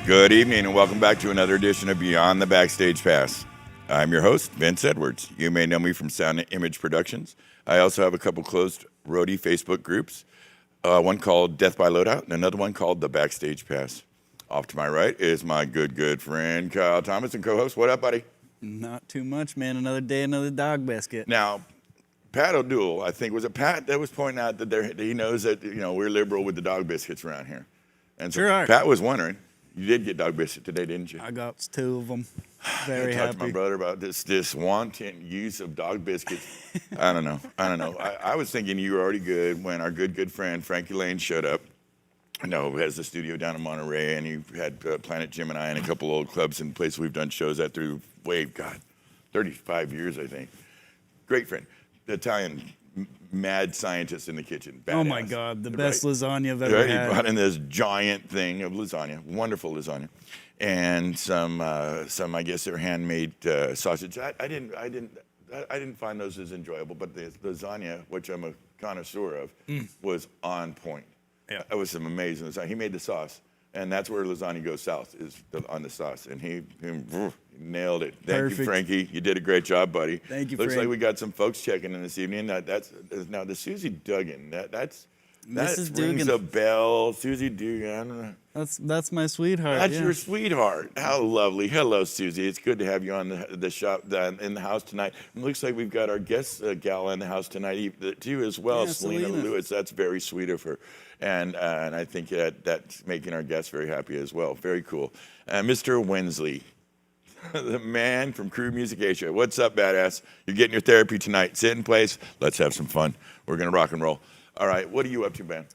Good evening and welcome back to another edition of Beyond the Backstage Pass. I'm your host, Vince Edwards. You may know me from Sound and Image Productions. I also have a couple closed roadie Facebook groups, one called Death by Loadout and another one called The Backstage Pass. Off to my right is my good friend, Kyle Thomas, and co-host. What up, buddy? Not too much, man. Another day, another dog biscuit. Now, Pat O'Doul, I think, was it Pat that was pointing out that he knows that, we're liberal with the dog biscuits around here. And so Sure are. Pat was wondering, you did get dog biscuit today, didn't you? I got 2 of them. Very I happy. talked to my brother about this wanton use of dog biscuits. I don't know. I was thinking you were already good when our good friend Frankie Lane showed up. Who has the studio down in Monterey, and he had Planet Gemini and a couple old clubs and places we've done shows at through 35 years, I think. Great friend. The Italian mad scientist in the kitchen. Badass. Oh my God, the best lasagna I've ever had. He brought in this giant thing of lasagna, wonderful lasagna, and some I guess they're handmade sausage. I didn't find those as enjoyable, but the lasagna, which I'm a connoisseur of, was on point. Yeah. That was some amazing lasagna. He made the sauce, and that's where lasagna goes south, is on the sauce, and he nailed it. Thank you, Frankie. You did a great job, buddy. Thank you, Looks Frank. like we got some folks checking in this evening. Now the Susie Duggan. That Mrs. rings Dugan. a bell. Susie Duggan. I don't know. That's my sweetheart. That's yeah. your sweetheart. How lovely. Hello, Susie. It's good to have you on the shop in the house tonight. It looks like we've got our guest gal in the house tonight too as well, Yeah, Selena Lewis. That's very sweet of her. And I think that's making our guests very happy as well. Very cool. Mr. Wensley, the man from Crew Music Asia. What's up, badass? You're getting your therapy tonight. Sit in place. Let's have some fun. We're going to rock and roll. All right, what are you up to, man?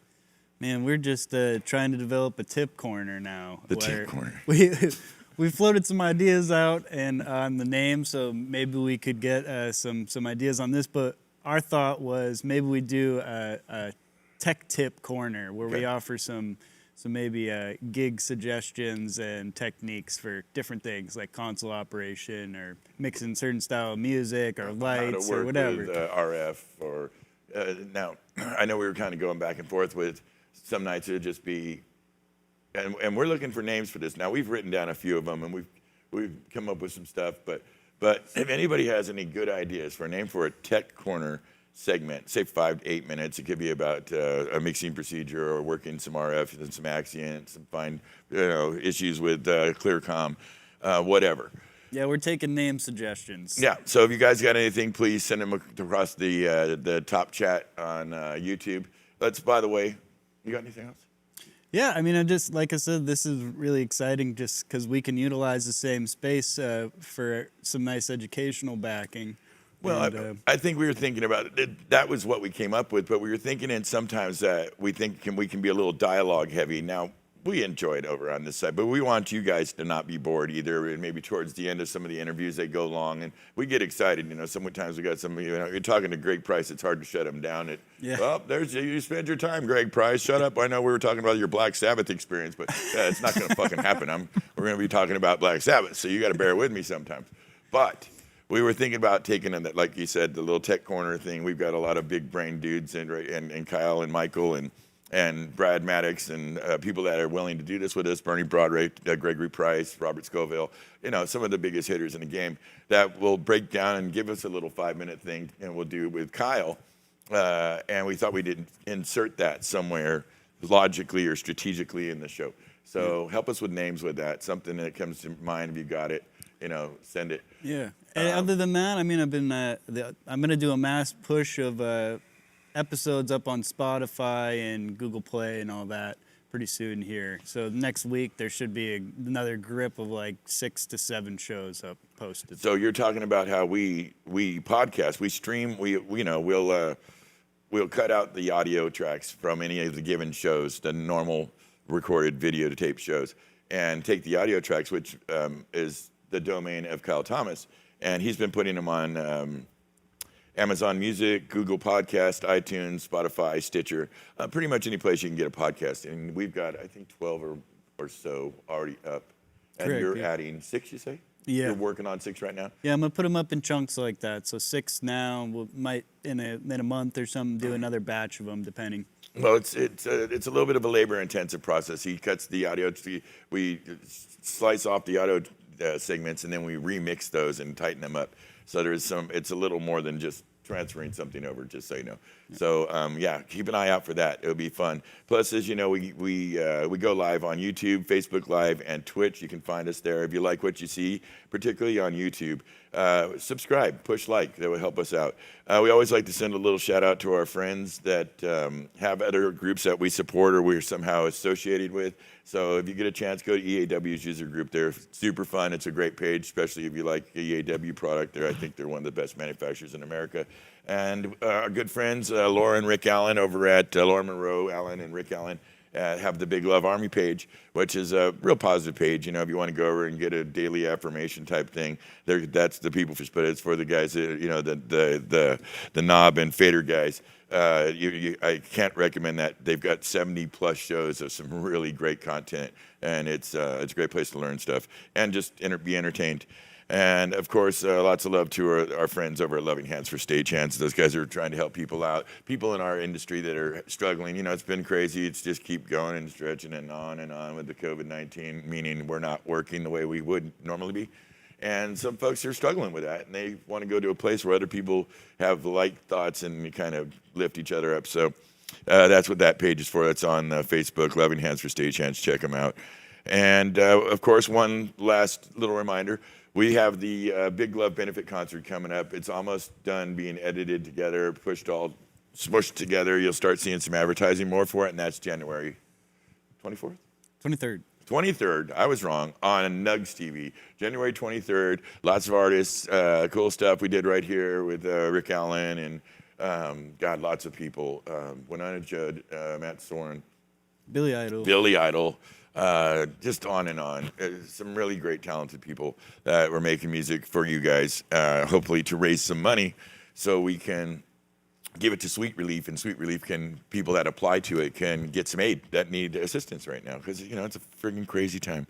Man, we're just trying to develop a tip corner now. The tip corner. We floated some ideas out and on the name, so maybe we could get some ideas on this. But our thought was maybe we do a tech tip corner where we offer some maybe gig suggestions and techniques for different things like console operation or mixing certain style of music or lights or whatever. With RF or now I know we were kind of going back and forth with some nights it would just be, and we're looking for names for this. Now we've written down a few of them and we've come up with some stuff, but if anybody has any good ideas for a name for a tech corner segment, say 5 to 8 minutes. It could be about a mixing procedure or working some RF and some Axient, some fine issues with Clearcom, whatever. Yeah, we're taking name suggestions. Yeah, so if you guys got anything, please send them across the top chat on YouTube. By the way, you got anything else? Yeah, I mean, like I said, this is really exciting just because we can utilize the same space for some nice educational backing. Well, I think we were thinking about it. That was what we came up with, but we were thinking in sometimes that we think we can be a little dialogue heavy. Now, we enjoy it over on this side, but we want you guys to not be bored either. And maybe towards the end of some of the interviews, they go long, and we get excited. Sometimes we got some, you're talking to Greg Price, it's hard to shut him down. Well, you spend your time, Greg Price. Shut up. I know we were talking about your Black Sabbath experience, but it's not going to fucking happen. We're going to be talking about Black Sabbath, so you got to bear with me sometimes. But we were thinking about taking in that, like you said, the little tech corner thing. We've got a lot of big brain dudes and Kyle and Michael and Brad Maddox and people that are willing to do this with us. Bernie Broadway, Gregory Price, Robert Scoville, some of the biggest hitters in the game that will break down and give us a little 5-minute thing, and we'll do with Kyle. And we thought we'd insert that somewhere logically or strategically in the show. So help us with names with that. Something that comes to mind if you got it. Send it. Yeah. And other than that, I mean, I'm going to do a mass push of episodes up on Spotify and Google Play and all that pretty soon here. So next week there should be another grip of like 6 to 7 shows up posted. So you're talking about how we podcast, we stream, we'll cut out the audio tracks from any of the given shows, the normal recorded video to tape shows, and take the audio tracks, which is the domain of Kyle Thomas, and he's been putting them on Amazon Music, Google Podcast, iTunes, Spotify, Stitcher, pretty much any place you can get a podcast. And we've got, I think, 12 or so already up. And you're adding 6, you say? Yeah. You're working on 6 right now? Yeah, I'm gonna put them up in chunks like that. So 6 now. We might in a month or something do another batch of them, depending. Well, it's a little bit of a labor-intensive process. He cuts the audio. We slice off the audio segments, and then we remix those and tighten them up. So there's some. It's a little more than just transferring something over, just so you know. So yeah, keep an eye out for that. It'll be fun. Plus, as you know, we go live on YouTube, Facebook Live, and Twitch. You can find us there if you like what you see, particularly on YouTube. Subscribe, push like. That will help us out. We always like to send a little shout out to our friends that have other groups that we support or we're somehow associated with. So if you get a chance, go to EAW's user group. They're super fun. It's a great page, especially if you like EAW product. I think they're one of the best manufacturers in America. And our good friends, Laura and Rick Allen over at Laura Monroe Allen and Rick Allen have the Big Love Army page, which is a real positive page. You know, if you want to go over and get a daily affirmation type thing, that's the people for. But it's for the guys, you know, the knob and fader guys. I can't recommend that. They've got 70 plus shows of some really great content, and it's a great place to learn stuff and just be entertained. And of course, lots of love to our friends over at Loving Hands for Stagehands. Those guys are trying to help people out, people in our industry that are struggling. You know, it's been crazy. It's just keep going and stretching and on with the COVID-19, meaning we're not working the way we would normally be. And some folks are struggling with that, and they want to go to a place where other people have like thoughts and we kind of lift each other up. So that's what that page is for. That's on Facebook, Loving Hands for Stagehands. Check them out. And of course, one last little reminder. We have the Big Love Benefit Concert coming up. It's almost done being edited together, smushed together. You'll start seeing some advertising more for it, and that's January 24th? 23rd. 23rd, I was wrong, on Nugs TV. January 23rd, lots of artists, cool stuff we did right here with Rick Allen and, God, lots of people. Winona Judd, Matt Soren. Billy Idol. Billy Idol. Just on and on. Some really great, talented people that were making music for you guys, hopefully to raise some money so we can give it to Sweet Relief, and Sweet Relief people that apply to it can get some aid that need assistance right now because, you know, it's a friggin' crazy time.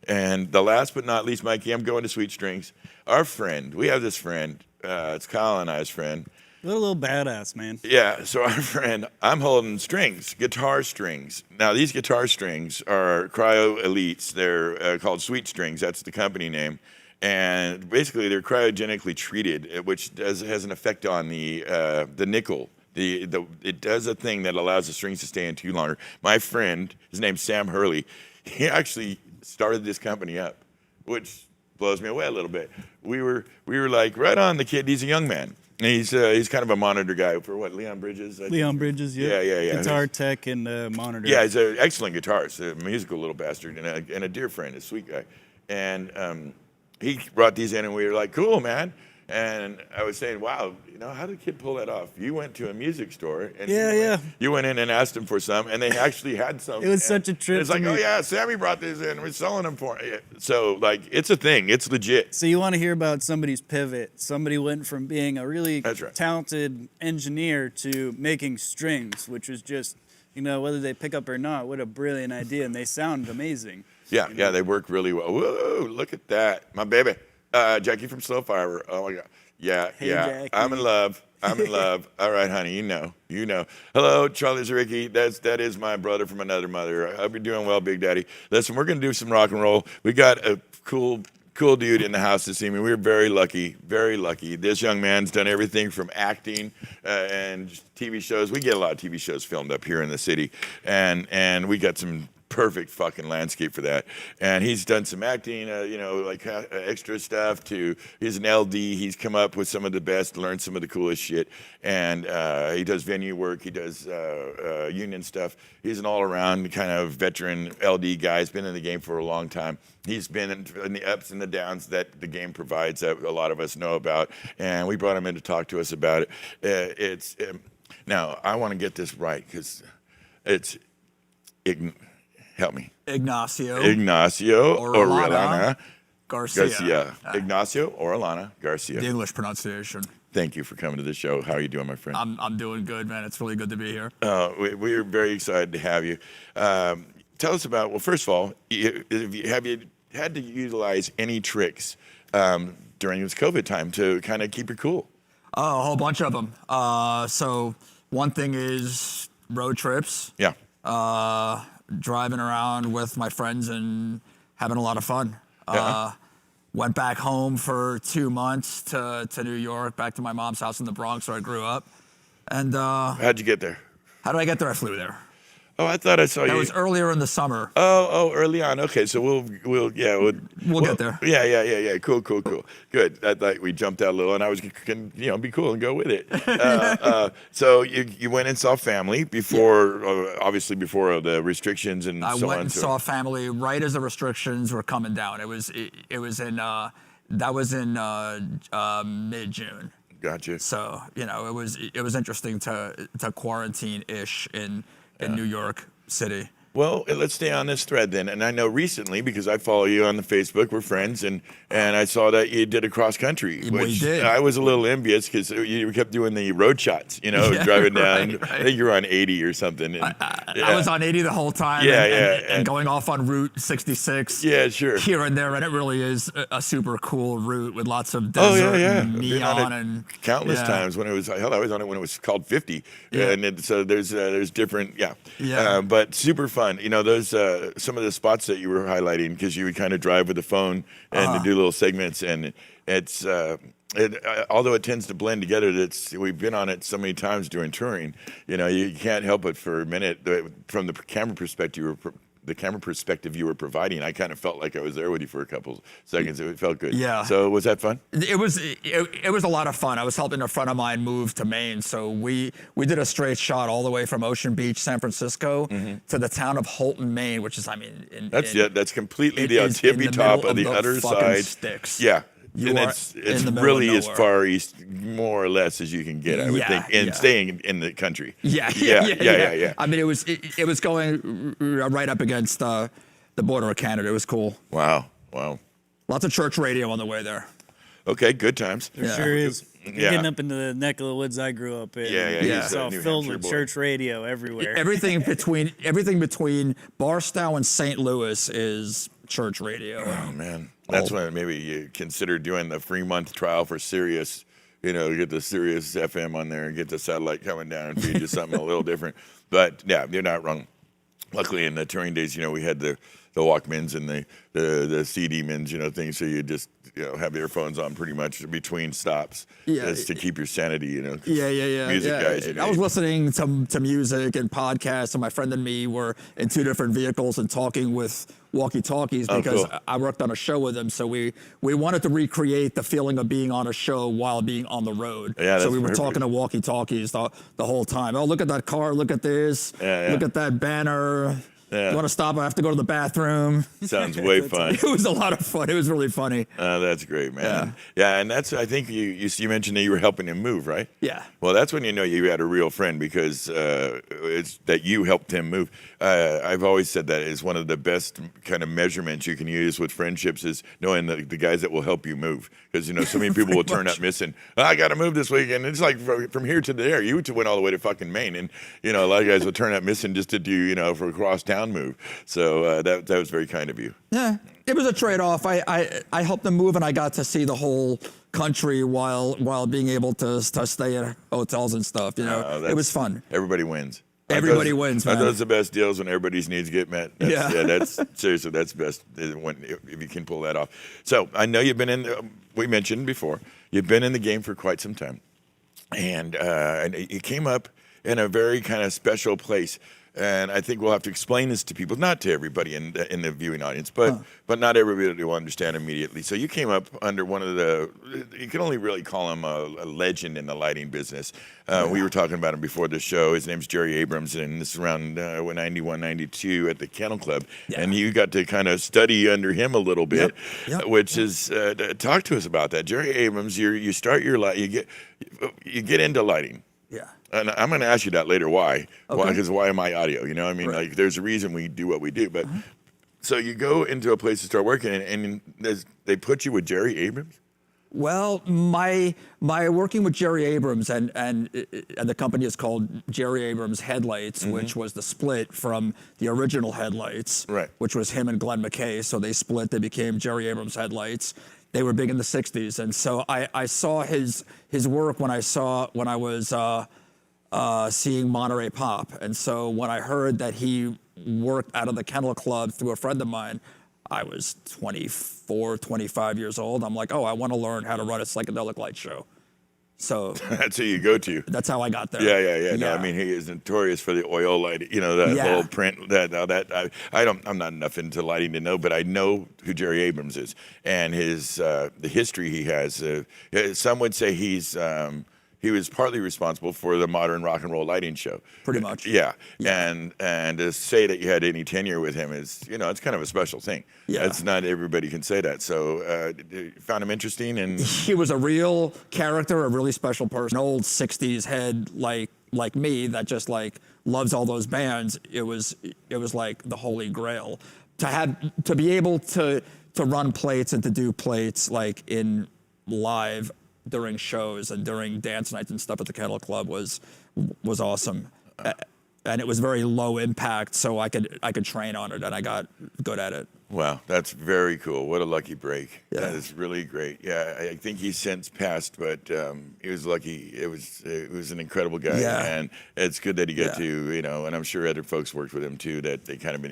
And the last but not least, Mikey, I'm going to Sweet Strings. Our friend, we have this friend, it's Kyle and I's friend. Little badass, man. Yeah, so our friend, I'm holding strings, guitar strings. Now, these guitar strings are Cryo Elites. They're called Sweet Strings. That's the company name. And basically, they're cryogenically treated, which has an effect on the nickel. It does a thing that allows the strings to stay in too longer. My friend, his name's Sam Hurley, he actually started this company up, which blows me away a little bit. We were like, right on, the kid, he's a young man. And he's kind of a monitor guy for what, Leon Bridges? Leon Bridges, yeah. Yeah. Guitar tech and monitor. Yeah, he's an excellent guitarist, a musical little bastard, and a dear friend, a sweet guy. And he brought these in, and we were like, cool, man. And I was saying, wow, you know, how did the kid pull that off? You went to a music store, and you went in and asked him for some, and they actually had some. It was such a trip. It's like, oh yeah, Sammy brought this in, we're selling them for it. So like, it's a thing, it's legit. So you want to hear about somebody's pivot? Somebody went from being a really talented engineer to making strings, which was just, you know, whether they pick up or not, what a brilliant idea, and they sound amazing. Yeah, yeah, they work really well. Whoa, look at that, my baby. Jackie from Slow Fiber. Oh my God. Yeah, hey, yeah. Jackie. I'm in love. All right, honey. You know. Hello, Charlie Zaricki. That is my brother from another mother. I hope you're doing well, Big Daddy. Listen, we're gonna do some rock and roll. We got a cool dude in the house this evening. We're very lucky, very lucky. This young man's done everything from acting and TV shows. We get a lot of TV shows filmed up here in the city, and we got some perfect fucking landscape for that. And he's done some acting, you know, like extra stuff too. He's an LD. He's come up with some of the best, learned some of the coolest shit. And he does venue work. He does union stuff. He's an all-around kind of veteran LD guy. He's been in the game for a long time. He's been in the ups and the downs that the game provides that a lot of us know about. And we brought him in to talk to us about it. Now, I want to get this right because it's... Help me. Ignacio Orellana-Garcia. Ignacio Orellana-Garcia. The English pronunciation. Thank you for coming to the show. How are you doing, my friend? I'm doing good, man. It's really good to be here. We're very excited to have you. Tell us about, well, first of all, have you had to utilize any tricks during this COVID time to kind of keep you cool? Oh, a whole bunch of them. So one thing is road trips, Yeah. driving around with my friends and having a lot of fun. Yeah. Went back home for 2 months to New York, back to my mom's house in the Bronx where I grew up. And How'd you get there? how did I get there? I flew there. Oh, I thought I saw That you. was earlier in the summer. Early on. Okay, so we'll We'll get there. Yeah. Cool. Good. I thought we jumped out a little, and I was gonna, be cool and go with it. So you went and saw family before, obviously before the restrictions and I so went on. and saw family right as the restrictions were coming down. It was in mid-June. Gotcha. So it was interesting to quarantine-ish in New York City. Well, let's stay on this thread then. And I know recently, because I follow you on the Facebook, we're friends, and I saw that you did a cross country, We which did. I was a little envious because you kept doing the road shots, Yeah, driving down. right. I think you were on 80 or something. And, I was on 80 the whole time. Yeah, and and going off on Route 66. Yeah, sure. Here and there, and it really is a super cool route with lots of desert and Been on neon it and countless yeah. times when it was. Hell, I was on it when it was called 50. Yeah. And so there's different. Yeah. But super fun. Those some of the spots that you were highlighting because you would kind of drive with the phone and do little segments, and it's. Although it tends to blend together, we've been on it so many times during touring. You can't help it for a minute from the camera perspective you were providing. I kind of felt like I was there with you for a couple seconds. It felt good. Yeah. So was that fun? It was a lot of fun. I was helping a friend of mine move to Maine, so we did a straight shot all the way from Ocean Beach, San Francisco, to the town of Holton, Maine, which is, That's completely it the is in tippy the top middle of the of the other fucking side. sticks. Yeah. You And are it's in the middle really of as nowhere. far east, more or less, as you can get, I would Yeah, think, and yeah. staying in the country. Yeah. I mean, it was going right up against the border of Canada. It was cool. Wow. Lots of church radio on the way there. Okay, good times. There Yeah. sure is. Yeah. Getting up into the neck of the woods I grew up in. Yeah, you It's said all New filled Hampshire with boy. church radio everywhere. Everything between Barstow and St. Louis is church radio. Oh man, that's when maybe you consider doing the free month trial for Sirius. Get the Sirius FM on there and get the satellite coming down and feed you something a little different. But yeah, you're not wrong. Luckily, in the touring days, we had the Walkmans and the CD-mans, things. So you just have earphones on pretty much between stops, just to keep your sanity. Yeah. Music guys. I was listening to music and podcasts, and my friend and me were in two different vehicles and talking with walkie-talkies because cool. I worked on a show with them. So we wanted to recreate the feeling of being on a show while being on the road. Yeah, so that's we were perfect. talking to walkie-talkies the whole time. Oh, look at that car! Look at this! Yeah. Look at that banner! Yeah. You want to stop? I have to go to the bathroom. Sounds way fun. It was a lot of fun. It was really funny. That's great, man. Yeah, and that's. I think you mentioned that you were helping him move, right? Yeah. Well, that's when you know you had a real friend because it's that you helped him move. I've always said that is one of the best kind of measurements you can use with friendships is knowing the guys that will help you move. Because so many people will turn up missing. I got to move this week, and it's like from here to there. You went all the way to fucking Maine, and a lot of guys will turn up missing just to do for a cross town move. So that was very kind of you. Yeah, it was a trade-off. I helped them move, and I got to see the whole country while being able to stay at hotels and stuff. It was fun. Everybody wins. Everybody wins, man. Those are the best deals when everybody's needs get met. That's seriously, that's best if you can pull that off. So I know you've been we mentioned before, you've been in the game for quite some time. And you came up in a very kind of special place. And I think we'll have to explain this to people, not to everybody in the viewing audience, but not everybody will understand immediately. So you came up under one of you can only really call him a legend in the lighting business. We were talking about him before the show. His name's Jerry Abrams, and this is around 91, 92 at the Kennel Club. Yeah. And you got to kind of study under him a little bit, which is, talk to us about that. Jerry Abrams, you start your light, you get into lighting. Yeah. And I'm going to ask you that later. Why? Okay. Because why am I audio? Right. Like there's a reason we do what we do. But so you go into a place to start working, and they put you with Jerry Abrams. Well, my working with Jerry Abrams and the company is called Jerry Abrams Headlights, which was the split from the original Headlights, Right. which was him and Glenn McKay. So they split. They became Jerry Abrams Headlights. They were big in the '60s, and so I saw his work when I was seeing Monterey Pop, and so when I heard that he worked out of the Kennel Club through a friend of mine, I was 24, 25 years old. I'm like, oh, I want to learn how to run a psychedelic light show. So That's who you go to. that's how I got there. Yeah. No, I mean, he is notorious for the oil light. You know, that Yeah. whole print. I'm not enough into lighting to know, but I know who Jerry Abrams is and his the history he has. Some would say he was partly responsible for the modern rock and roll lighting show. Pretty much. Yeah. And to say that you had any tenure with him is, it's kind of a special thing. Yeah. It's not everybody can say that. So found him interesting, and He was a real character, a really special person. An old '60s head like me that just like loves all those bands. It was like the holy grail to be able to run plates and to do plates like in live during shows and during dance nights and stuff at the Kennel Club was awesome. And it was very low impact, so I could train on it, and I got good at it. wow, that's very cool. What a lucky break. Yeah. That is really great. Yeah, I think he's since passed, but he was lucky. It was an incredible guy, Yeah. and it's good that he got Yeah. to, and I'm sure other folks worked with him too. That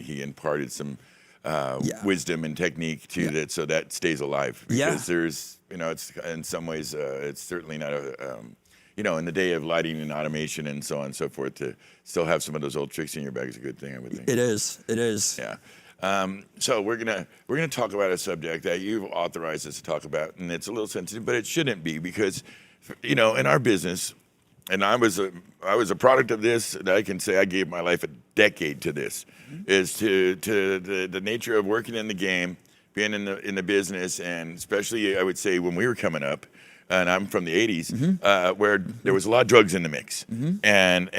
he imparted some Yeah. wisdom and technique to that, so that stays alive. Because Yeah. there's, it's in some ways, it's certainly not a. In the day of lighting and automation and so on and so forth, to still have some of those old tricks in your bag is a good thing, I would think. It is. Yeah. So we're gonna talk about a subject that you've authorized us to talk about, and it's a little sensitive, but it shouldn't be because, in our business, and I was a product of this, and I can say I gave my life a decade to this, is to the nature of working in the game, being in the business, and especially I would say when we were coming up. And I'm from the '80s, where there was a lot of drugs in the mix, and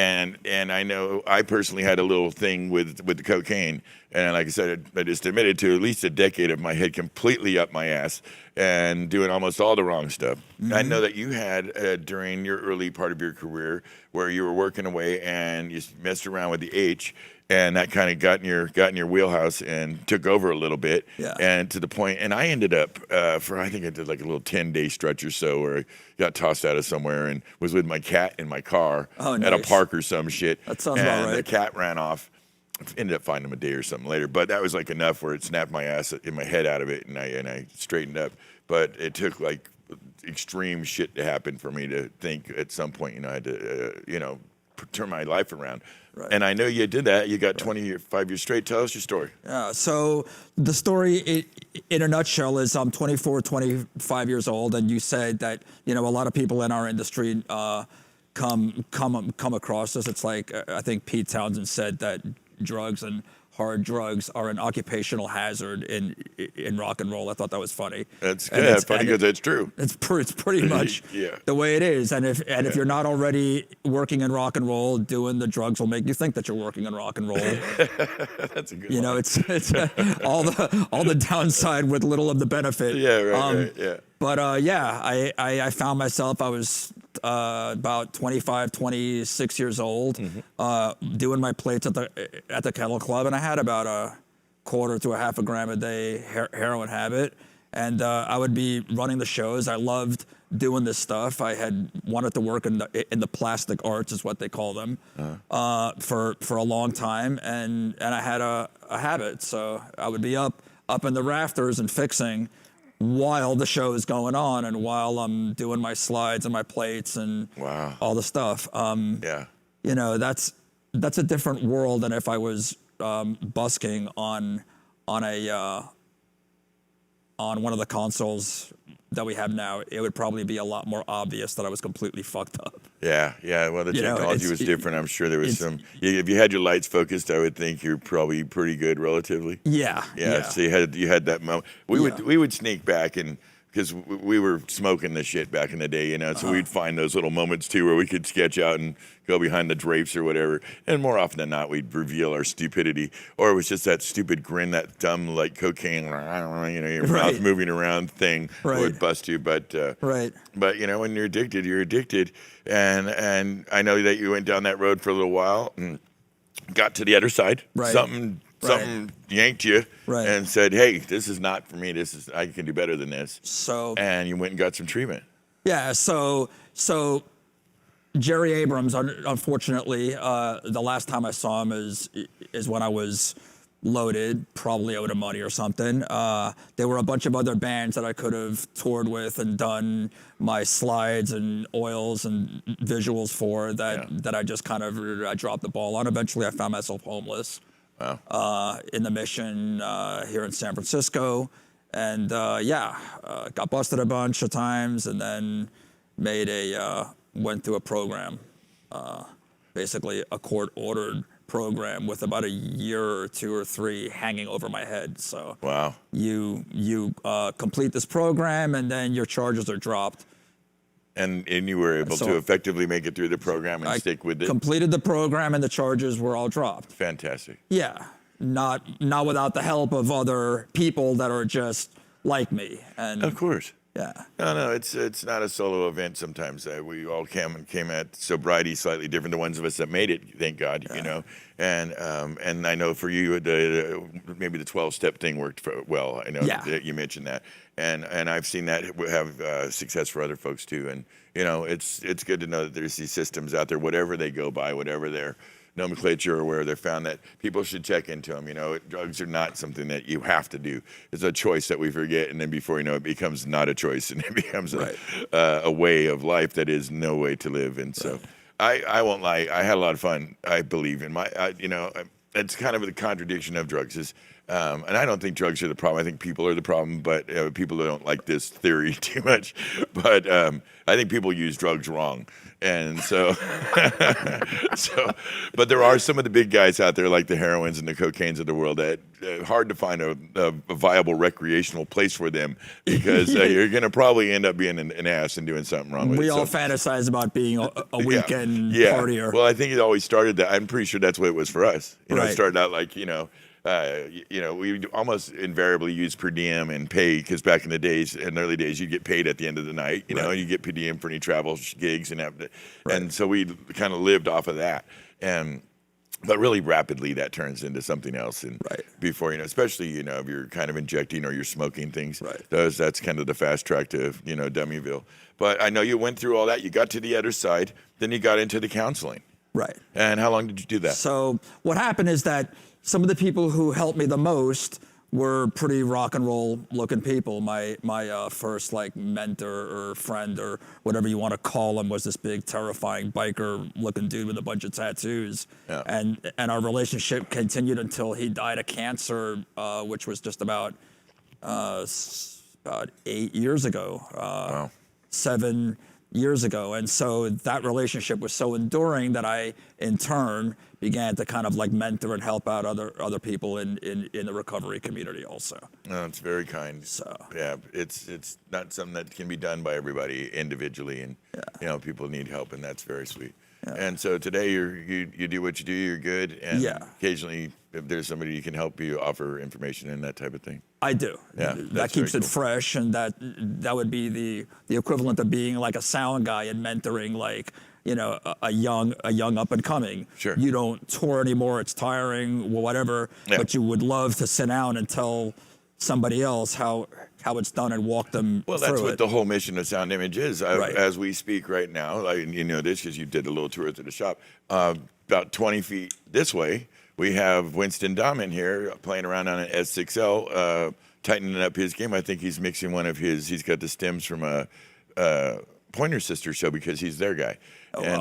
I know I personally had a little thing with the cocaine, and like I said, I just admitted to at least a decade of my head completely up my ass and doing almost all the wrong stuff. I know that you had during your early part of your career where you were working away and you messed around with the H. And that kind of got in your wheelhouse and took over a little bit, Yeah. and to the point. And I ended up I think I did like a little 10-day stretch or so where I got tossed out of somewhere and was with my cat in my car Oh, at a nice. park or some shit. That sounds and about right. the cat ran off. Ended up finding him a day or something later, but that was like enough where it snapped my ass in my head out of it, and I straightened up. But it took like extreme shit to happen for me to think at some point, I had to turn my life around. Right. And I know you did that. You got 25 years straight. Tell us your story. So the story in a nutshell is I'm 24, 25 years old, and you said that, a lot of people in our industry come across this. It's like, I think Pete Townsend said that drugs and hard drugs are an occupational hazard in rock and roll. I thought that was funny. That's And good. Funny because it's true. It's pretty much Yeah. the way it is. And if you're not already working in rock and roll, doing the drugs will make you think that you're working in rock and roll. That's a good one. It's all the downside with little of the benefit. Yeah, right, yeah. But I found myself, I was about 25, 26 years old, doing my plates at the Kennel Club, and I had about a quarter to a half a gram a day heroin habit, and I would be running the shows. I loved doing this stuff. I had wanted to work in the plastic arts, is what they call them, for a long time, and I had a habit, so I would be up in the rafters and fixing while the show is going on and while I'm doing my slides and my plates and Wow. all the stuff. Yeah. That's a different world than if I was busking on one of the consoles that we have now. It would probably be a lot more obvious that I was completely fucked up. Yeah. Well, the technology was different. I'm sure there was some. If you had your lights focused, I would think you're probably pretty good relatively. Yeah. So you had that moment. We would sneak back and because we were smoking the shit back in the day, so we'd find those little moments too where we could sketch out and go behind the drapes or whatever. And more often than not, we'd reveal our stupidity, or it was just that stupid grin, that dumb like cocaine, your mouth moving around thing would bust you. But Right. But when you're addicted, and I know that you went down that road for a little while and got to the other side. Right. Something something yanked you Right. and said, "Hey, this is not for me. I can do better than this." So And you went and got some treatment. yeah, so Jerry Abrams, unfortunately, the last time I saw him is when I was loaded, probably owed him money or something. There were a bunch of other bands that I could have toured with and done my slides and oils and visuals for that I just kind of I dropped the ball on. Eventually, I found myself homeless in the Mission here in San Francisco. And got busted a bunch of times and then went through a program, basically a court-ordered program with about a year or 2 or 3 hanging over my head. So Wow. you complete this program and then your charges are dropped. And you were able So to effectively make it through the program and I stick with it. completed the program and the charges were all dropped. Fantastic. Yeah, not without the help of other people that are just like me. And Of course. yeah. No, it's not a solo event. Sometimes we all came at sobriety slightly different. The ones of us that made it, thank God, you know. And I know for you, maybe the 12-step thing worked well. I know that you mentioned that, and I've seen that have success for other folks too. And you know, it's good to know that there's these systems out there, whatever they go by, whatever their nomenclature or where they're found, that people should check into them. You know, drugs are not something that you have to do. It's a choice that we forget, and then before you know it becomes not a choice, and it becomes a way of life that is no way to live. And so I won't lie, I had a lot of fun. I believe in it's kind of the contradiction of drugs is, and I don't think drugs are the problem. I think people are the problem, but people don't like this theory too much. But I think people use drugs wrong. And so, but there are some of the big guys out there, like the heroines and the cocaines of the world, that hard to find a viable recreational place for them, because you're going to probably end up being an ass and doing something wrong with it. We all fantasize about being a weekend partier. Well, I think it always started that. I'm pretty sure that's what it was for us. You know, it started out like, we almost invariably use per diem and pay, because back in the days, in the early days, you'd get paid at the end of the night, you know, and you get per diem for any travel gigs and so we kind of lived off of that. But really rapidly that turns into something else. And before, you know, especially, you know, if you're kind of injecting or you're smoking things, that's kind of the fast track to, you know, Dummyville. But I know you went through all that. You got to the other side. Then you got into the counseling. Right. And how long did you do that? So what happened is that some of the people who helped me the most were pretty rock and roll looking people. My first like mentor or friend or whatever you want to call him was this big terrifying biker looking dude with a bunch of tattoos. Yeah. And our relationship continued until he died of cancer, which was just about 8 years ago. Wow. 7 years ago. And so that relationship was so enduring that I, in turn, began to kind of like mentor and help out other people in the recovery community also. No, it's very kind. So yeah, it's not something that can be done by everybody individually, and you know, people need help, and that's very sweet. Yeah. And so today you do what you do, you're good, and occasionally if there's somebody you can help, you offer information and that type of thing. I do. Yeah, that keeps it fresh, and that would be the equivalent of being like a sound guy and mentoring, like, you know, a young up and coming. Sure. You don't tour anymore; it's tiring, whatever. Yeah. But you would love to sit down and tell somebody else how it's done and walk them through it. Well, that's what the whole mission of Sound Image is. As we speak right now, you know this because you did a little tour through the shop. About 20 feet this way, we have Winston Dahman here playing around on an S6L, tightening up his game. I think he's mixing one of he's got the stems from a Pointer Sister show because he's their guy.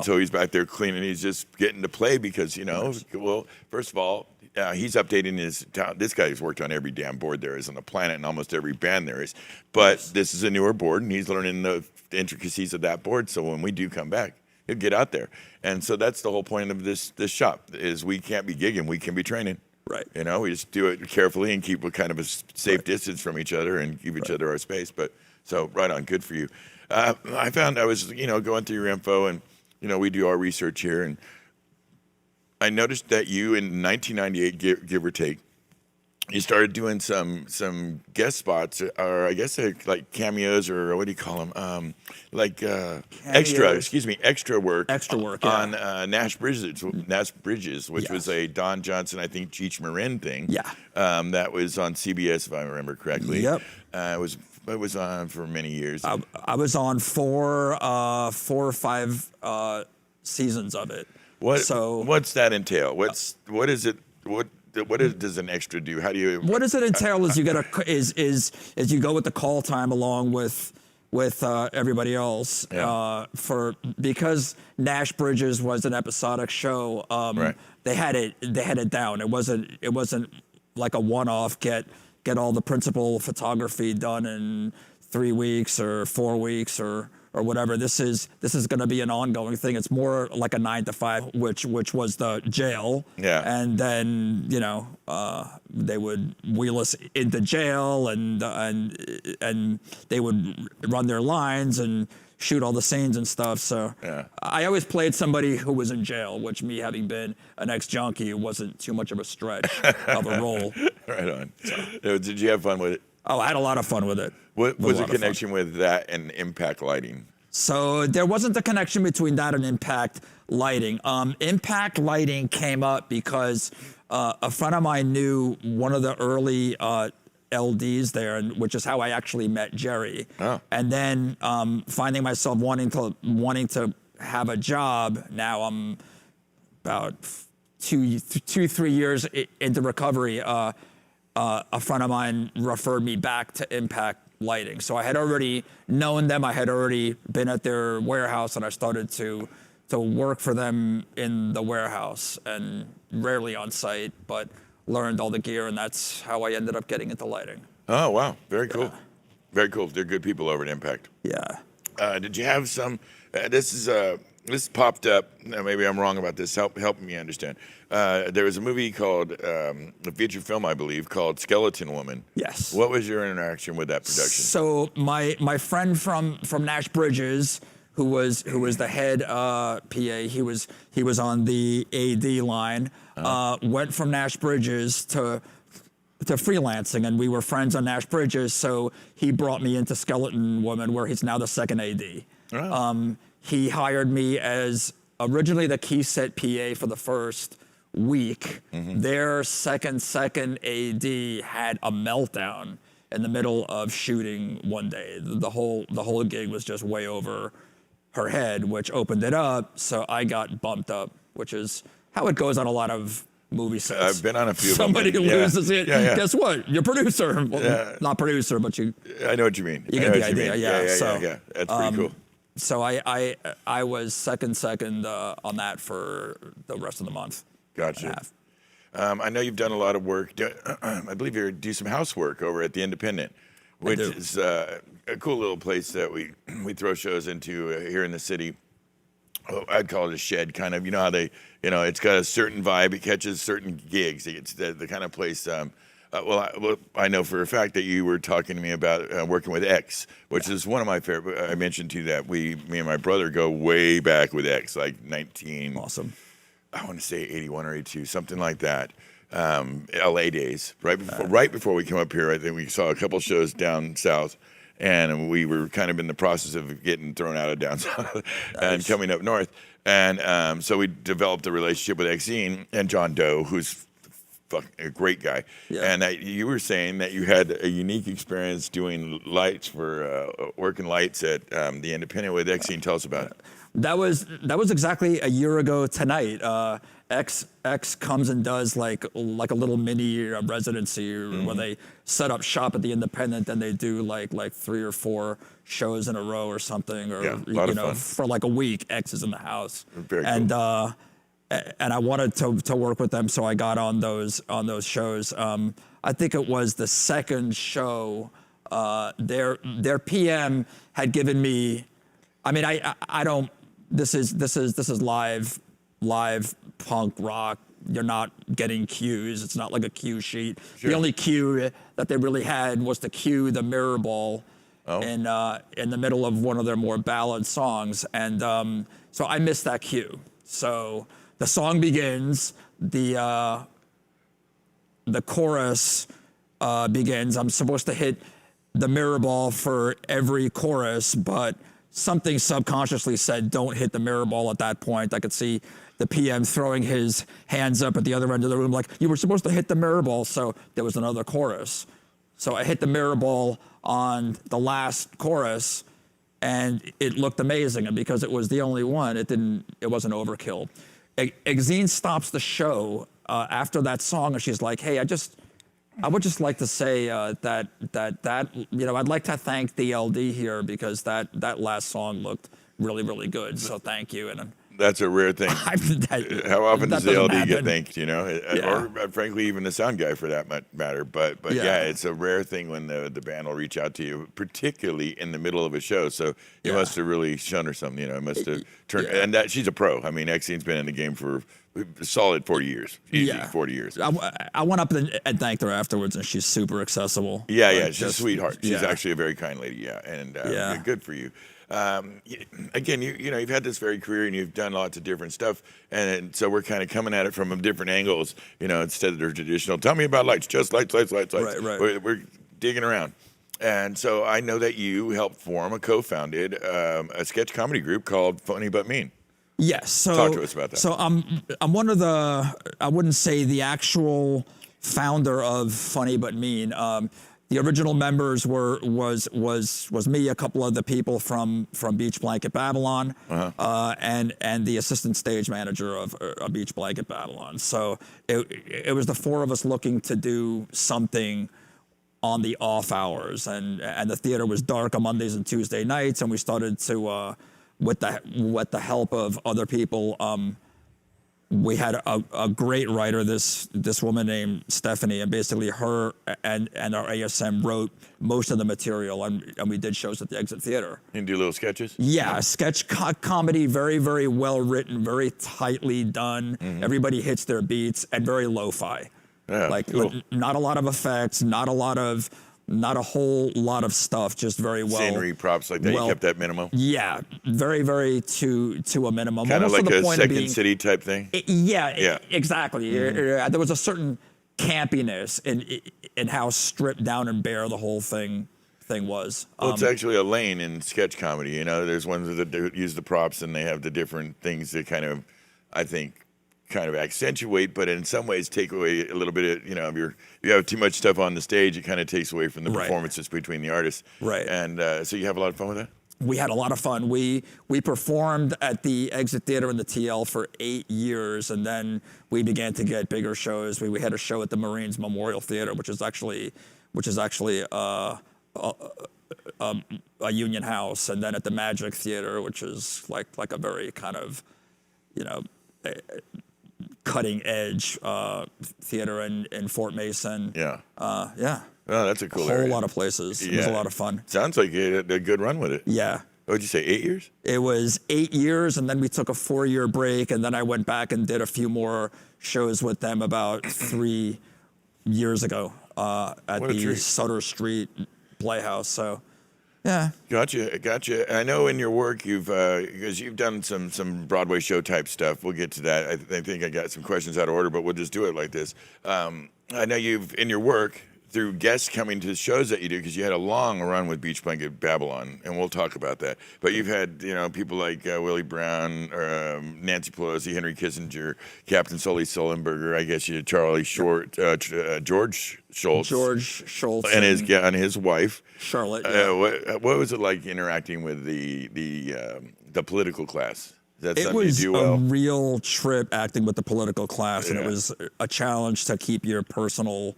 So he's back there cleaning. He's just getting to play because, you know, well, first of all, he's updating his town. This guy's worked on every damn board there is on the planet and almost every band there is. But this is a newer board, and he's learning the intricacies of that board. So when we do come back, he'll get out there. And so that's the whole point of this shop is we can't be gigging, we can be training. Right. You know, we just do it carefully and keep a kind of a safe distance from each other and give each other our space. But so right on, good for you. I found I was, you know, going through your info, and, you know, we do our research here, and I noticed that you in 1998, give or take, you started doing some guest spots, or I guess like cameos, or what do you call them? Extra work. Extra work, yeah. on Nash Bridges, which was Yes. a Don Johnson, I think, Cheech Marin thing. Yeah. That was on CBS, if I remember correctly. Yep. It was on for many years. I was on four or five seasons of it. What's that entail? What is it? Does an extra do? How do you? What does it entail? Is you get is you go with the call time along with everybody else. Yeah. Because Nash Bridges was an episodic show. Right. They had it down. It wasn't like a one-off. Get all the principal photography done in 3 weeks or 4 weeks or whatever. This is going to be an ongoing thing. It's more like a 9 to 5, which was the jail. Yeah. And then they would wheel us into jail and they would run their lines and shoot all the scenes and stuff. So yeah. I always played somebody who was in jail, which, me having been an ex-junkie, wasn't too much of a stretch of a role. Right on. So, did you have fun with it? Oh, I had a lot of fun with it. What was the connection with that and impact lighting? So there wasn't a connection between that and impact lighting. Impact lighting came up because a friend of mine knew one of the early LDs there, which is how I actually met Jerry. Oh. And then finding myself wanting to have a job. Now I'm about 3 years into recovery. A friend of mine referred me back to Impact Lighting. So I had already known them. I had already been at their warehouse, and I started to work for them in the warehouse, and rarely on site, but learned all the gear, and that's how I ended up getting into lighting. Oh, wow. Very cool. Very cool. They're good people over at Impact. Yeah. Did you have some, this popped up, now maybe I'm wrong about this, help me understand. There was a movie called, a feature film, I believe, called Skeleton Woman. Yes. What was your interaction with that production? So my friend from Nash Bridges, who was the head PA, he was on the AD line, went from Nash Bridges to freelancing, and we were friends on Nash Bridges, so he brought me into Skeleton Woman, where he's now the second AD. Oh. He hired me as originally the key set PA for the first week. Mm-hmm. Their second AD had a meltdown in the middle of shooting one day. The whole gig was just way over her head, which opened it up. So I got bumped up, which is how it goes on a lot of movie sets. I've been on a few. Somebody of them. loses it. Yeah. Guess what? You're producer. Well, not producer, but you. I know what you mean. You get the idea. Yeah. That's pretty cool. So I was second on that for the rest of the month. Gotcha. I know you've done a lot of work. I believe you do some housework over at the Independent, which is a cool little place that we throw shows into here in the city. Oh, I'd call it a shed, kind of. You know how it's got a certain vibe. It catches certain gigs. It's the kind of place. I know for a fact that you were talking to me about working with X, which is one of my favorite. I mentioned to you that me and my brother go way back with X, like 19. Awesome. I want to say 81 or 82, something like that. LA days, right before we came up here. I think we saw a couple shows down south, and we were kind of in the process of getting thrown out of down south and coming up north. And so we developed a relationship with Exene and John Doe, who's a great guy. Yeah. And you were saying that you had a unique experience doing lights for working lights at the Independent with Exene. Tell us about it. That was exactly a year ago tonight. X comes and does like a little mini residency where they set up shop at the Independent, and they do like 3 or 4 shows in a row or something, or a lot of fun. for like a week. X is in the house. Very cool. And I wanted to work with them, so I got on those shows. I think it was the second show. Their PM had given me. I mean, I don't. This is live punk rock. You're not getting cues. It's not like a cue sheet. Sure. The only cue that they really had was to cue the mirror ball in the middle of one of their more ballad songs, and so I missed that cue. So the song begins. The the chorus begins. I'm supposed to hit the mirror ball for every chorus, but something subconsciously said, don't hit the mirror ball at that point. I could see the PM throwing his hands up at the other end of the room, like, you were supposed to hit the mirror ball. So there was another chorus. So I hit the mirror ball on the last chorus, and it looked amazing. And because it was the only one, it wasn't overkill. Exene stops the show after that song, and she's like, hey, I would just like to say that I'd like to thank the LD here because that last song looked really, really good. So thank you. And that's a rare thing. How often does the LD get thanked? Or frankly, even the sound guy for that matter. But yeah, it's a rare thing when the band will reach out to you, particularly in the middle of a show. So you must have really shown her something. It must have turned. And that she's a pro. I mean, Exine's been in the game for a solid 40 years. Easy, 40 years. I went up and thanked her afterwards, and she's super accessible. Yeah, she's a sweetheart. She's actually a very kind lady. And good for you. Again, you've had this varied career and you've done lots of different stuff, and so we're kind of coming at it from different angles. Instead of the traditional, tell me about lights, just lights. Right. We're digging around, and so I know that you helped form co-founded a sketch comedy group called Funny But Mean. Yes. So talk to us about that. So I'm one of I wouldn't say the actual founder of Funny But Mean. The original members was me, a couple of the people from Beach Blanket Babylon, and the assistant stage manager of Beach Blanket Babylon. So it was the four of us looking to do something on the off hours, and the theater was dark on Mondays and Tuesday nights, and we started to with the help of other people. We had a great writer, this woman named Stephanie, and basically her and our ASM wrote most of the material, and we did shows at the Exit Theater. And do little sketches? Yeah, sketch comedy, very, very well written, very tightly done. Mm-hmm. Everybody hits their beats, and very lo-fi. Yeah, cool. Not a lot of effects, not a whole lot of stuff, just very well. Scenery, props like that, you kept that minimum? Yeah, very, very to a minimum. Kind of like a Second City type thing? Exactly. Mm-hmm. There was a certain campiness in how stripped down and bare the whole thing was. Well, it's actually a lane in sketch comedy. There's ones that use the props and they have the different things that kind of, I think, accentuate, but in some ways take away a little bit of, if you have too much stuff on the stage, it kind of takes away from the performances between the artists. Right. And so you have a lot of fun with that? We had a lot of fun. We performed at the Exit Theater and the TL for 8 years, and then we began to get bigger shows. We had a show at the Marines Memorial Theater, which is actually a union house, and then at the Magic Theater, which is like a very kind of, cutting edge theater in Fort Mason. Yeah. Yeah. Oh, that's a cool area. A whole lot of places. It was a lot of fun. Sounds like you had a good run with it. Yeah. What did you say, 8 years? It was 8 years, and then we took a 4-year break, and then I went back and did a few more shows with them about 3 years ago at the Sutter Street Playhouse. So, yeah. Gotcha. I know in your work because you've done some Broadway show type stuff. We'll get to that. I think I got some questions out of order, but we'll just do it like this. I know you've, in your work, through guests coming to the shows that you do, because you had a long run with Beach Blanket Babylon, and we'll talk about that. But you've had people like Willie Brown, Nancy Pelosi, Henry Kissinger, Captain Sully Sullenberger. I guess you had Charlie Short, George Schultz, and his wife Charlotte. Yeah. What was it like interacting with the political class? It was a real trip acting with the political class, and it was a challenge to keep your personal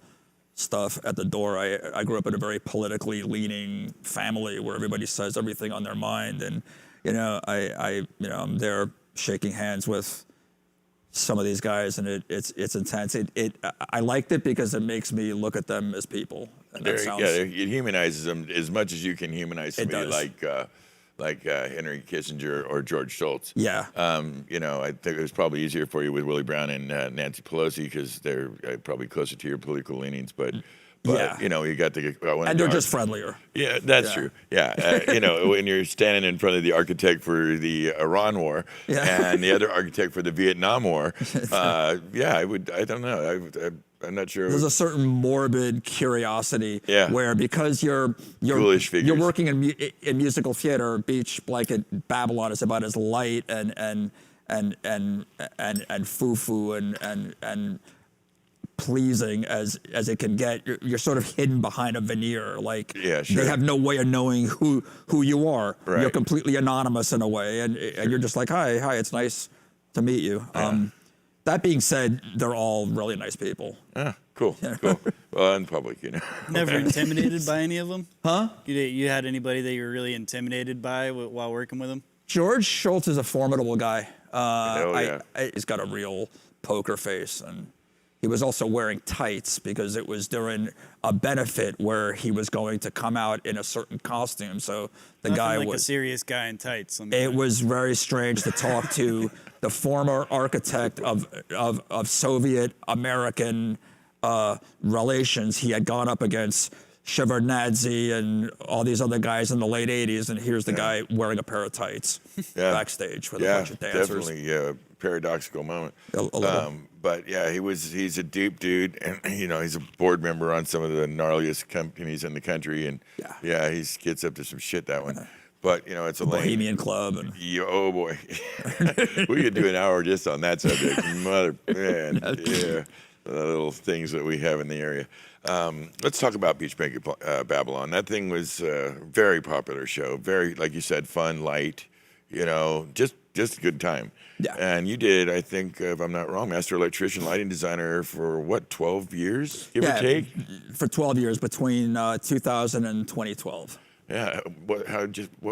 stuff at the door. I grew up in a very politically leaning family where everybody says everything on their mind, and I'm there shaking hands with some of these guys, and it's intense. I liked it because it makes me look at them as people. And it humanizes them as much as you can humanize somebody like Henry Kissinger or George Shultz. Yeah. I think it was probably easier for you with Willie Brown and Nancy Pelosi because they're probably closer to your political leanings. But But, Yeah. you know, you got the And they're just friendlier. Yeah, that's true. Yeah, you know, when you're standing in front of the architect for the Iran War and the other architect for the Vietnam War, yeah, I would. I don't know. I'm not sure. There's a certain morbid curiosity where because you're Ghoulish figures. you're working in musical theater, Beach Blanket Babylon is about as light and foo-foo and pleasing as it can get. You're sort of hidden behind a veneer. Like they have no way of knowing who you are. Right. You're completely anonymous in a way, and you're just like, hi, it's nice to meet you. That being said, they're all really nice people. Ah, cool. Cool. Well, in public, you know. Never intimidated by any of them? Huh? You had anybody that you were really intimidated by while working with them? George Schultz is a formidable guy. Yeah. He's got a real poker face, and he was also wearing tights because it was during a benefit where he was going to come out in a certain costume. So the Nothing guy like was a serious guy in tights. It was very strange to talk to the former architect of Soviet American relations. He had gone up against Shevardnadze and all these other guys in the late 80s, and here's the guy wearing a pair of tights backstage with a bunch of dancers. Definitely a paradoxical moment. A little. But yeah, he's a deep dude, and you know he's a board member on some of the gnarliest companies in the country, and he gets up to some shit, that one. But you know it's a Bohemian Club and oh boy, we could do an hour just on that subject, mother man. Yeah, the little things that we have in the area. Let's talk about Beach Blanket Babylon. That thing was a very popular show. Very, like you said, fun, light. You know, just a good time. Yeah. And you did, I think, if I'm not wrong, master electrician, lighting designer for what, 12 years, give or take? For 12 years between 2000 and 2012. Yeah. What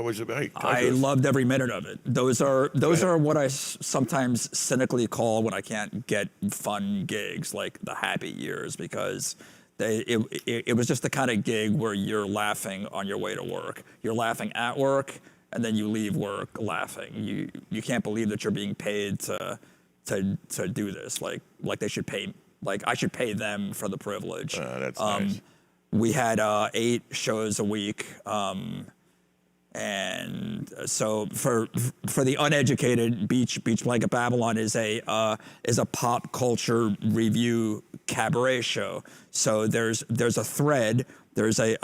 was it like? I loved every minute of it. Those are what I sometimes cynically call when I can't get fun gigs, like the happy years, because it was just the kind of gig where you're laughing on your way to work. You're laughing at work, and then you leave work laughing. You can't believe that you're being paid to do this. Like they should pay. Like I should pay them for the privilege. That's nice. We had 8 shows a week, and so for the uneducated, Beach Blanket Babylon is a pop culture review cabaret show. So there's a thread. There's a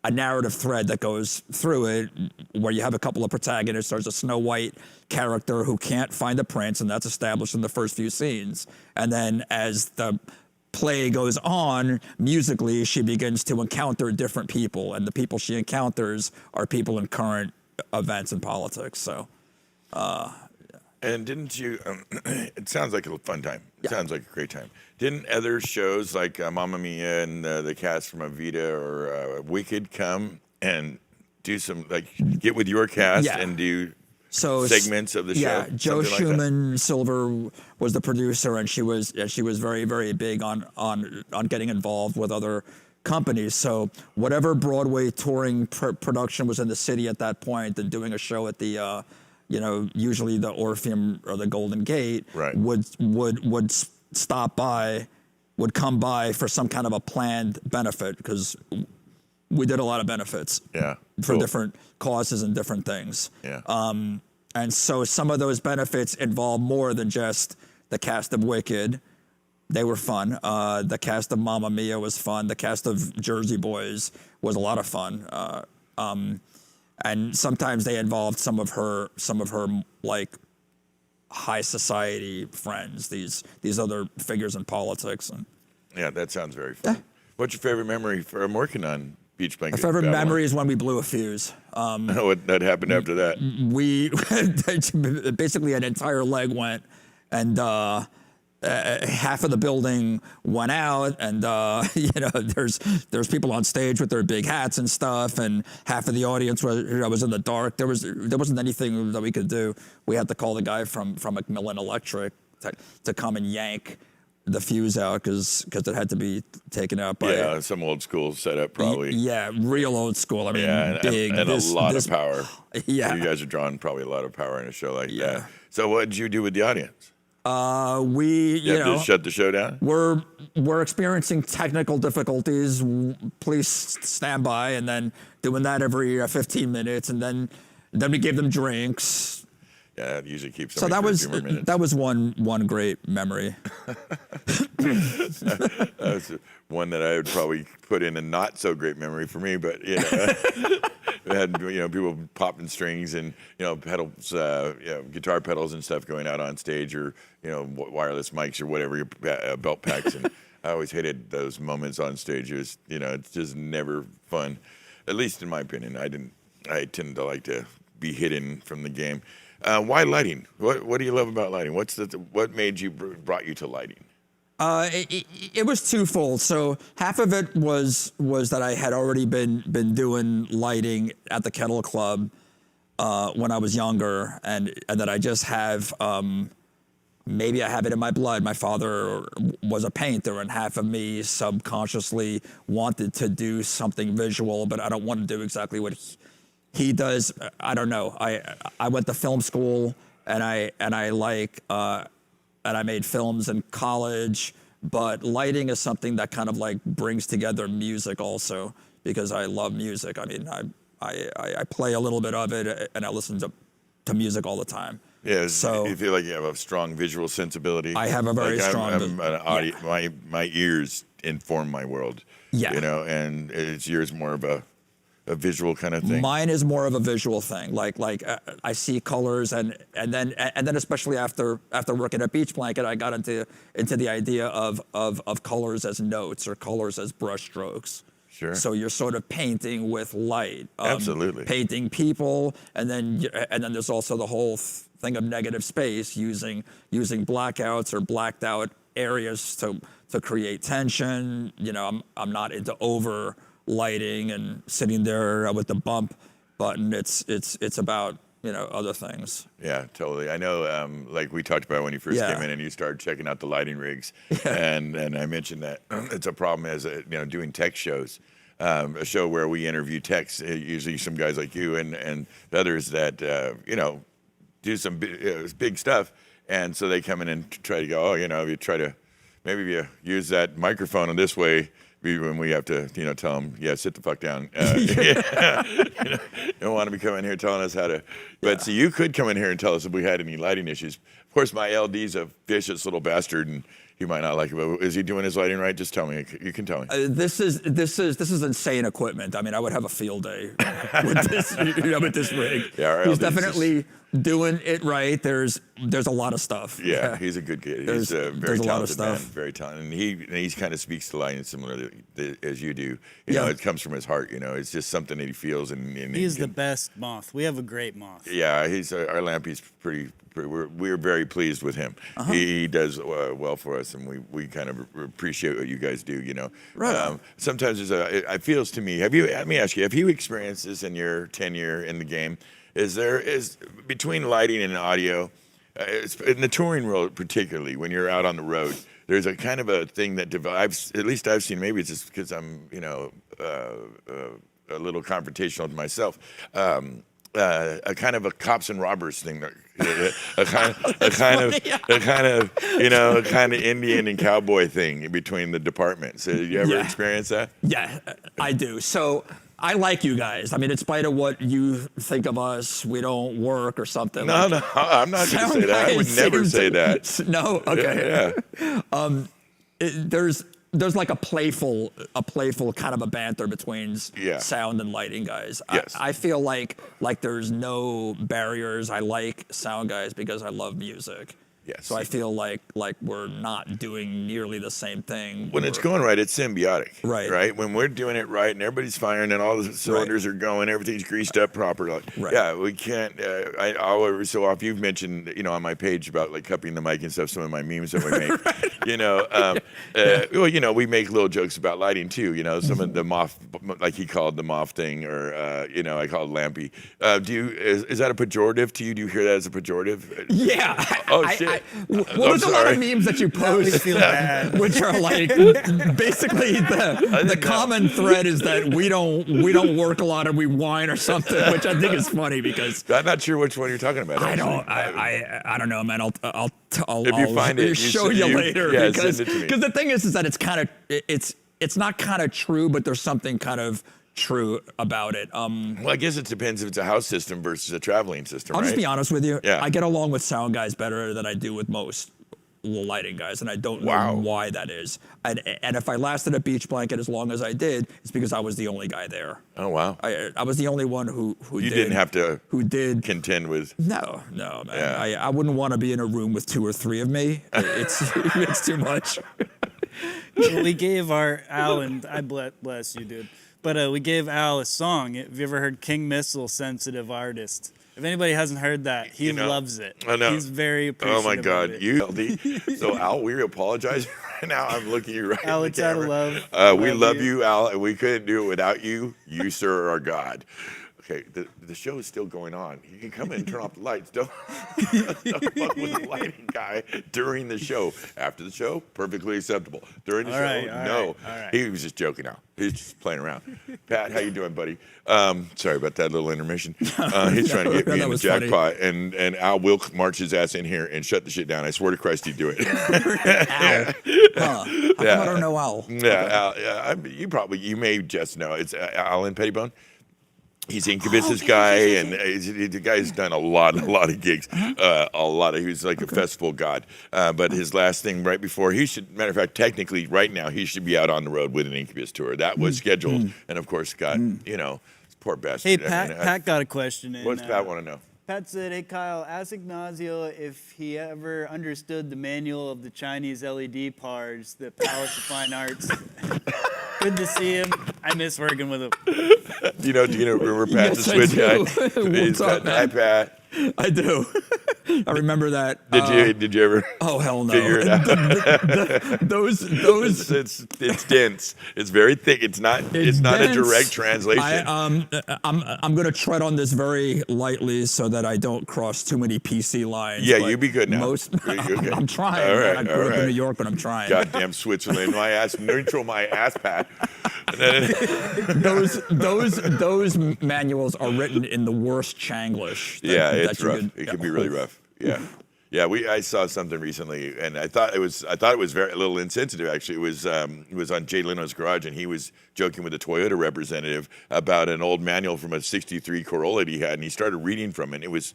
narrative thread that goes through it where you have a couple of protagonists. There's a Snow White character who can't find the prince, and that's established in the first few scenes. And then as the play goes on, musically, she begins to encounter different people, and the people she encounters are people in current events and politics. So, and didn't you? It sounds like a fun time. It sounds like a great time. Didn't other shows like Mamma Mia and the cast from Evita or Wicked come and do some get with your cast and do segments of the show? Yeah, Joe Schumann Silver was the producer, and she was very, very big on getting involved with other companies. So whatever Broadway touring production was in the city at that point, and doing a show at the usually the Orpheum or the Golden Gate, would stop by, would come by for some kind of a planned benefit, because we did a lot of benefits for different causes and different things. And so some of those benefits involve more than just the cast of Wicked. They were fun. The cast of Mamma Mia was fun. The cast of Jersey Boys was a lot of fun. And sometimes they involved some of her like high society friends, these other figures in politics. And yeah, that sounds very fun. What's your favorite memory from working on Beach Blanket? My favorite memory is when we blew a fuse. What happened after that? We basically an entire leg went, and half of the building went out, and there's people on stage with their big hats and stuff, and half of the audience was in the dark. There wasn't anything that we could do. We had to call the guy from Macmillan Electric to come and yank the fuse out because it had to be taken out by some old school setup probably. Yeah, real old school. I mean, big and a lot of power. Yeah, you guys are drawing probably a lot of power in a show like that. So what did you do with the audience? We, You you have know, to shut the show down? we're experiencing technical difficulties. Please stand by, and then doing that every 15 minutes, and then we give them drinks. Yeah, it usually keeps So somebody that for a was few more minutes. that was one great memory. That's one that I would probably put in a not so great memory for me, but you know, we had people popping strings and pedals, guitar pedals and stuff going out on stage, or wireless mics or whatever, your belt packs, and I always hated those moments on stage. It was, it's just never fun, at least in my opinion. I tend to like to be hidden from the game. Why lighting? What do you love about lighting? What made you brought you to lighting? It was twofold. So half of it was that I had already been doing lighting at the Kettle Club when I was younger, and that I just have maybe I have it in my blood. My father was a painter, and half of me subconsciously wanted to do something visual, but I don't want to do exactly what he does. I don't know. I went to film school, and I made films in college, but lighting is something that kind of like brings together music also, because I love music. I mean, I play a little bit of it, and I listen to music all the time. Yeah, so you feel like you have a strong visual sensibility. I have a very strong. I'm an audio. Yeah. My ears inform my world. Yeah, and it's yours more of a visual kind of thing. Mine is more of a visual thing. Like I see colors, and then especially after working at Beach Blanket, I got into the idea of colors as notes or colors as brush strokes. Sure. So you're sort of painting with light. Absolutely. Painting people, and then there's also the whole thing of negative space, using blackouts or blacked out areas to create tension. I'm not into over lighting and sitting there with the bump button. It's about other things. Yeah, totally. I know, like we talked about when you first came in and you started checking out the lighting rigs, and I mentioned that it's a problem as doing tech shows, a show where we interview techs, usually some guys like you and others that do some big stuff, and so they come in and try to go, you try to maybe you use that microphone in this way. When we have to, tell them, sit the fuck down. You don't want to be coming here telling us how to. But so you could come in here and tell us if we had any lighting issues. Of course, my LD's a vicious little bastard, and he might not like it. But is he doing his lighting right? Just tell me. You can tell me. This is insane equipment. I mean, I would have a field day with this rig. Yeah, he's definitely doing it right. There's a lot of stuff. Yeah, he's a good kid. He's a very talented a lot of stuff. man. Very talented, and he kind of speaks to lighting similar as you do. It comes from his heart. It's just something that he feels, and he's the best moth. We have a great moth. Yeah, he's our Lampy's pretty. We're very pleased with him. Uh-huh. He does well for us, and we kind of appreciate what you guys do. Right. Sometimes it feels to me. Let me ask you, have you experienced this in your tenure in the game? Is between lighting and audio, in the touring world particularly, when you're out on the road, there's a kind of a thing that develops. At least I've seen. Maybe it's just because I'm a little confrontational with myself. A kind of a cops and robbers thing, a kind of Indian and cowboy thing between the departments. So you ever experience that? Yeah, I do. So I like you guys. I mean, in spite of what you think of us, we don't work or something. No, I'm not going to say that. I would never say that. No, okay. Yeah. There's like a playful kind of a banter between sound and lighting guys. Yes. I feel like there's no barriers. I like sound guys because I love music. Yes. So I feel like we're not doing nearly the same thing. When it's going right, it's symbiotic. Right. Right. When we're doing it right and everybody's firing and all the cylinders are going, everything's greased up properly. Right. Yeah, we can't. I'll every so often you've mentioned on my page about like cupping the mic and stuff. Some of my memes that we make. Right. We make little jokes about lighting too. Some of the moth, like he called the moth thing, or I called Lampy. Is that a pejorative to you? Do you hear that as a pejorative? Yeah. Oh shit. Well, there's a lot of memes that you We post feel bad. which are like basically the common thread is that we don't work a lot and we whine or something, which I think is funny because I'm not sure which one you're talking about. I actually. don't know, man. I'll If you find it, show you later yeah, because send it to me. the thing is that it's kind of it's not kind of true, but there's something kind of true about it. Well, I guess it depends if it's a house system versus a traveling system, I'll right? just be honest with you. Yeah. I get along with sound guys better than I do with most lighting guys, and I don't know why that is. And if I lasted at Beach Blanket as long as I did, it's because I was the only guy there. Oh wow! I was the only one who You didn't have to did contend with. No, man. Yeah. I wouldn't want to be in a room with 2 or 3 of me. It's too much. We gave Al, and I bless you, dude. But we gave Al a song. Have you ever heard King Missile, Sensitive Artist? If anybody hasn't heard that, he loves it. I know. He's very appreciative. Oh my God! of it. So Al, we apologize right now. I'm looking at you right Al, in the it's out of camera. love. We love you, Al, and we couldn't do it without you. You, sir, are God. Okay, the show is still going on. You can come in and turn off the lights. Don't fuck with the lighting guy during the show. After the show, perfectly acceptable. During the show, no. all right. He was just joking now. He's just playing around. Pat, how you doing, buddy? Sorry about that little intermission. He's trying to get me in the jackpot, and Al will march his ass in here and shut the shit down. I swear to Christ, he'd do it. Al. How come I don't know Al? Yeah, Al, you may just know. It's Alan Pettibone. He's Incubus's guy, and the guy's done a lot of gigs. He's like a festival god. But his last thing right before, matter of fact, technically right now, he should be out on the road with an Incubus tour. That was scheduled, and of course got, poor bastard. Hey, Pat got a question. What's Pat want to know? Pat said, hey, Kyle, ask Ignacio if he ever understood the manual of the Chinese LED parts, the Palace of Fine Arts. Good to see him. I miss working with him. Do you know remember Pat the Yes, I Switch do. guy? What's up, man? Hi, Pat. I do. I remember that. Did you ever? Oh hell no! Figure it out. Those. It's dense. It's very thick. It's not a dense. direct translation. I'm gonna tread on this very lightly so that I don't cross too many PC lines. Yeah, but you be good now. Okay. I'm trying. All Man. right, I grew up all in New York, but I'm trying. Goddamn Switzerland! My ass, neutral my ass, Pat. Those manuals are written in the worst Changlish. It's rough. It can be really rough. Yeah. Yeah, I saw something recently, and I thought it was very a little insensitive. Actually, it was on Jay Leno's Garage, and he was joking with a Toyota representative about an old manual from a '63 Corolla that he had, and he started reading from it. It was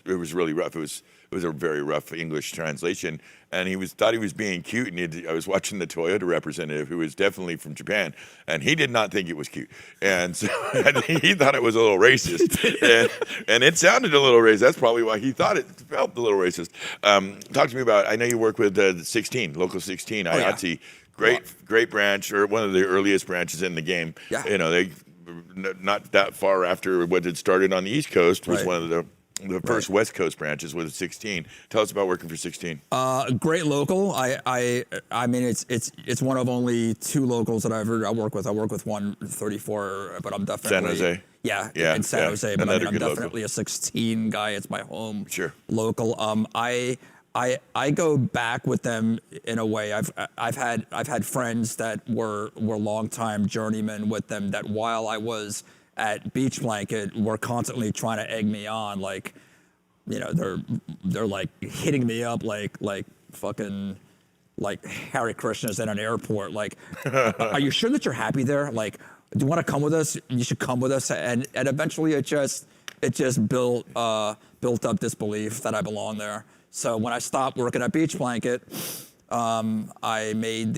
really rough. It was a very rough English translation, and thought he was being cute. And I was watching the Toyota representative, who was definitely from Japan, and he did not think it was cute, and so he thought it was a little racist, and it sounded a little racist. That's probably why he thought it felt a little racist. Talk to me about. I know you work with 16, Local 16, IATSE, great branch, or one of the earliest branches in the game. Yeah. They not that far after what had started on the East Coast was one of the first West Coast branches with 16. Tell us about working for 16. Great local. I mean, it's one of only 2 locals that I work with. I work with 134, but I'm definitely San Jose. Yeah, in San Jose. But I'm definitely a 16 guy. It's my home local. I go back with them in a way. I've had friends that were longtime journeymen with them. That while I was at Beach Blanket, were constantly trying to egg me on, like, they're like hitting me up like fucking like Hare Krishnas at an airport. Like, are you sure that you're happy there? Like, do you want to come with us? You should come with us. And eventually it just built up this belief that I belong there. So when I stopped working at Beach Blanket, I made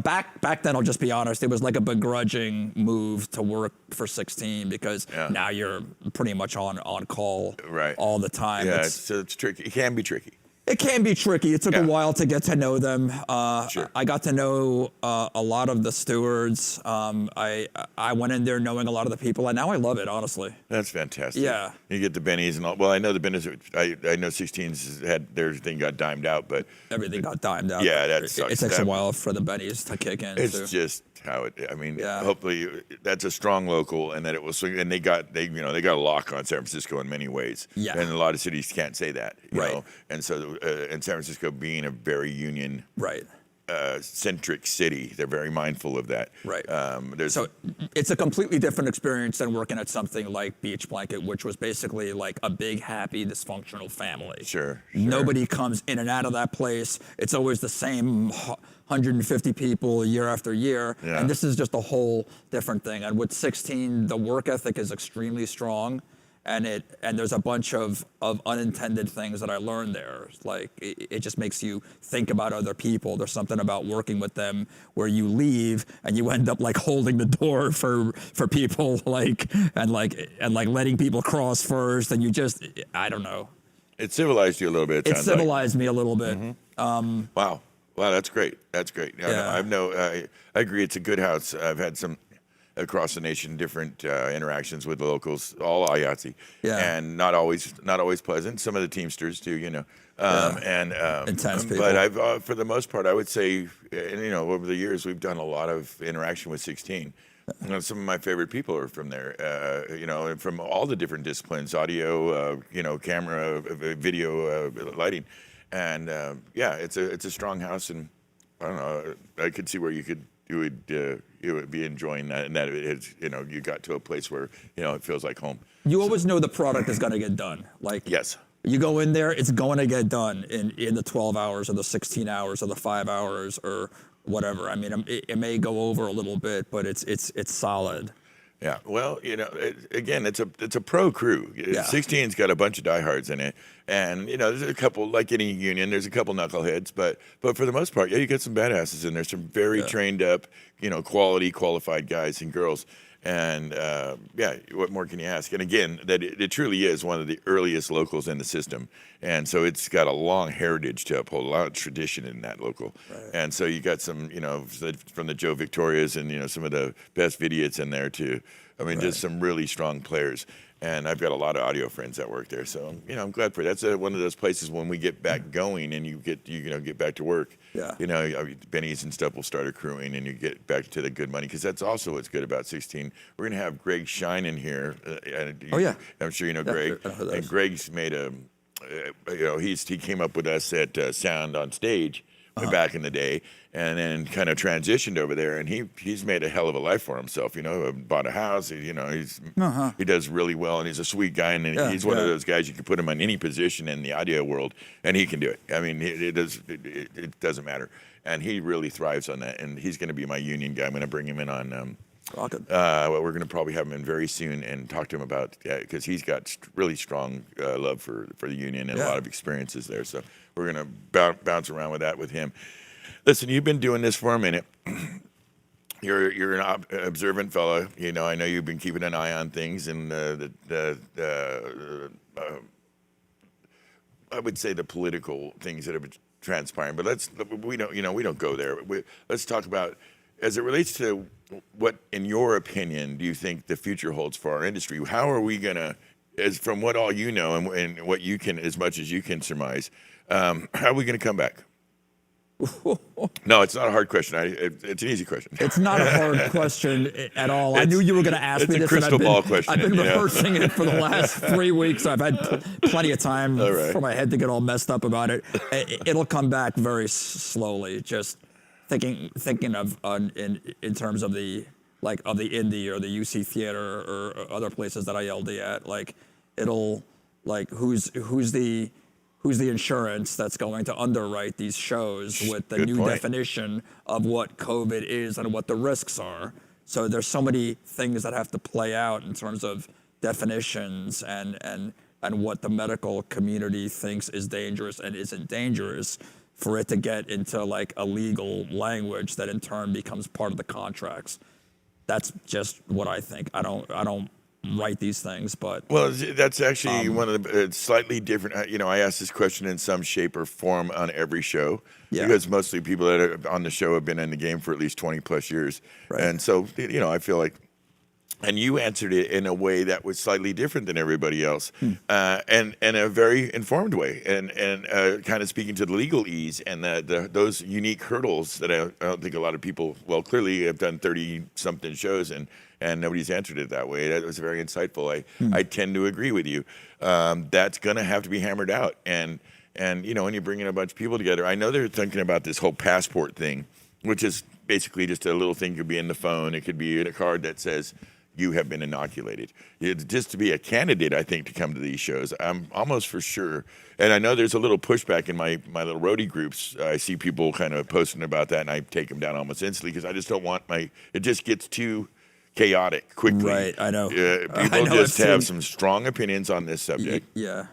back then, I'll just be honest, it was like a begrudging move to work for 16 because now you're pretty much on call all the time. Yeah, it's tricky. It can be tricky. It can be tricky. It took a while to get to know them. I got to know a lot of the stewards. I went in there knowing a lot of the people, and now I love it, honestly. That's fantastic. Yeah. You get the bennies and all. Well, I know the bennies. I know 16's had their thing got dimed out, but everything got dimed out. Yeah, that sucks. It takes a while for the bennies to kick in. It's just how it. I mean, hopefully that's a strong local, and that it will swing. And they got a lock on San Francisco in many ways. Yeah. And a lot of cities can't say that. you Right. know, and so and San Francisco being a very union Right. centric city, they're very mindful of that. Right. There's So it's a completely different experience than working at something like Beach Blanket, which was basically like a big, happy, dysfunctional family. Sure. Nobody comes in and out of that place. It's always the same 150 people year after year. Yeah. And this is just a whole different thing. And with 16, the work ethic is extremely strong. And there's a bunch of unintended things that I learned there. Like it just makes you think about other people. There's something about working with them where you leave and you end up like holding the door for people and letting people cross first, and you just, I don't know. It civilized you a little bit. It civilized me a little bit. Wow, that's great. That's great. I agree. It's a good house. I've had some across the nation, different interactions with the locals, all IATSE, and not always pleasant. Some of the Teamsters too, you know, Intense people. But I've for the most part, I would say, and, you know, over the years we've done a lot of interaction with 16. You know, some of my favorite people are from there, you know, and from all the different disciplines, audio, you know, camera, video, lighting, and it's a strong house, and I don't know, I could see where you would be enjoying that, and that it's, you know, you got to a place where, you know, it feels like home. You always know the product is going to get done. Like Yes. You go in there, it's going to get done in the 12 hours or the 16 hours or the 5 hours or whatever. I mean, it may go over a little bit, but it's solid. Yeah, well, you know, again, it's a pro crew. Yeah. 16's got a bunch of diehards in it, and you know, there's a couple, like any union, there's a couple knuckleheads, but for the most part, you get some badasses in there, some very trained up, you know, qualified guys and girls, and what more can you ask? And again, that it truly is one of the earliest locals in the system, and so it's got a long heritage to uphold, a lot of tradition in that local, and so you got some, you know, from the Joe Victorias and, you know, some of the best idiots in there too. I mean, just some really strong players. And I've got a lot of audio friends that work there, so you know, I'm glad for it. That's one of those places when we get back going and you get back to work. Yeah. You know, Benny's and stuff will start accruing, and you get back to the good money, because that's also what's good about 16. We're gonna have Greg Shine in here. I'm sure you know Greg. And Greg's made you know, he came up with us at Sound on Stage. Back in the day, and then kind of transitioned over there, and he's made a hell of a life for himself. You know, bought a house. You know, he does really well, and he's a sweet guy, and he's one of those guys you can put him on any position in the audio world, and he can do it. I mean, it doesn't matter, and he really thrives on that. And he's going to be my union guy. I'm going to bring him in on. We're going to probably have him in very soon and talk to him about, because he's got really strong love for the union and a lot of experiences there. So we're going to bounce around with that with him. Listen, you've been doing this for a minute. You're an observant fellow. You know, I know you've been keeping an eye on things, and I would say the political things that have been transpiring. But we don't go there. Let's talk about, as it relates to what, in your opinion, do you think the future holds for our industry? How are we gonna, as from what all you know and what you can, as much as you can surmise, how are we gonna come back? No, it's not a hard question. It's an easy question. It's not a hard question at all. I knew you were going to ask me this. It's a crystal ball question. I've been rehearsing it for the last 3 weeks. I've had plenty of time for my head to get all messed up about it. It'll come back very slowly. Just thinking of in terms of the indie or the UC Theater or other places that I LD at. Like it'll like who's the insurance that's going to underwrite these shows with the new definition of what COVID is and what the risks are. So there's so many things that have to play out in terms of definitions and what the medical community thinks is dangerous and isn't dangerous for it to get into like a legal language that in turn becomes part of the contracts. That's just what I think. I don't write these things, but that's actually one of the slightly different. You know, I ask this question in some shape or form on every show because mostly people that are on the show have been in the game for at least 20 plus years, and so you know, I feel like. And you answered it in a way that was slightly different than everybody else, and a very informed way, and kind of speaking to the legalese and those unique hurdles that I don't think a lot of people, well, clearly have done 30-something shows and and nobody's answered it that way. That was very insightful. I tend to agree with you. That's going to have to be hammered out. And you know, when you bring in a bunch of people together, I know they're thinking about this whole passport thing, which is basically just a little thing. Could be in the phone. It could be in a card that says you have been inoculated. Just to be a candidate, I think, to come to these shows, I'm almost for sure. And I know there's a little pushback in my little roadie groups. I see people kind of posting about that, and I take them down almost instantly because I just don't want it just gets too chaotic quickly. Right, I know. People just have some strong opinions on this subject. Yeah.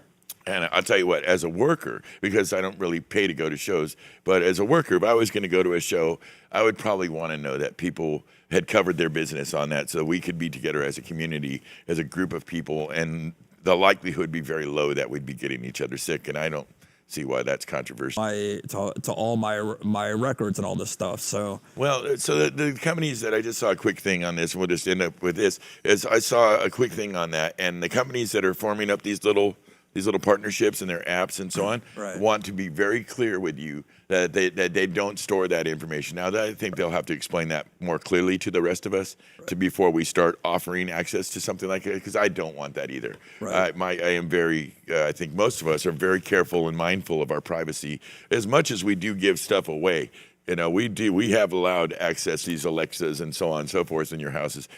And I'll tell you what, as a worker, because I don't really pay to go to shows, but as a worker, if I was going to go to a show, I would probably want to know that people had covered their business on that so we could be together as a community, as a group of people, and the likelihood would be very low that we'd be getting each other sick, and I don't see why that's controversial. To all my records and all this stuff. So well, so the companies that I just saw a quick thing on this, and we'll just end up with this, is I saw a quick thing on that, and the companies that are forming up these little partnerships and their apps and so on want to be very clear with you that they don't store that information. Now, I think they'll have to explain that more clearly to the rest of us before we start offering access to something like it, because I don't want that either. Right. I am very, I think most of us are very careful and mindful of our privacy as much as we do give stuff away. You know, we have allowed access to these Alexas and so on and so forth in your houses.